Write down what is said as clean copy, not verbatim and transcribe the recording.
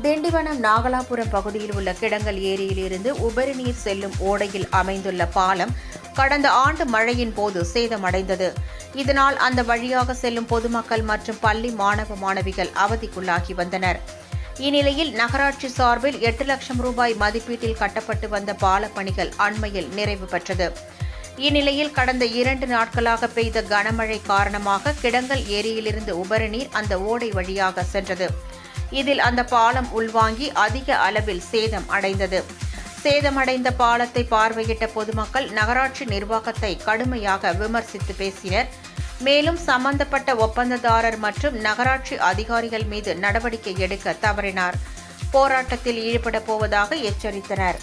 திண்டிவனம் நாகலாபுரம் பகுதியில் உள்ள கிடங்கல் ஏரியில் இருந்து உபரி நீர் செல்லும் ஓடையில் அமைந்துள்ள பாலம் கடந்த ஆண்டு மழையின் போது சேதமடைந்தது. இதனால் அந்த வழியாக செல்லும் பொதுமக்கள் மற்றும் பள்ளி மாணவ மாணவிகள் அவதிக்குள்ளாகி வந்தனர். இந்நிலையில் நகராட்சி சார்பில் 8 லட்சம் ரூபாய் மதிப்பீட்டில் கட்டப்பட்டு வந்த பால பணிகள் அண்மையில் நிறைவு பெற்றது. இந்நிலையில் கடந்த 2 நாட்களாக பெய்த கனமழை காரணமாக கிடங்கல் ஏரியிலிருந்து உபரி நீர் அந்த ஓடை வழியாக சென்றது. இதில் அந்த பாலம் உள்வாங்கி அதிக அளவில் சேதம் அடைந்தது. சேதமடைந்த பாலத்தை பார்வையிட்ட பொதுமக்கள் நகராட்சி நிர்வாகத்தை கடுமையாக விமர்சித்து பேசினர். மேலும் சம்பந்தப்பட்ட ஒப்பந்ததாரர் மற்றும் நகராட்சி அதிகாரிகள் மீது நடவடிக்கை எடுக்க தவறினார். போராட்டத்தில் ஈடுபட போவதாக எச்சரித்தனர்.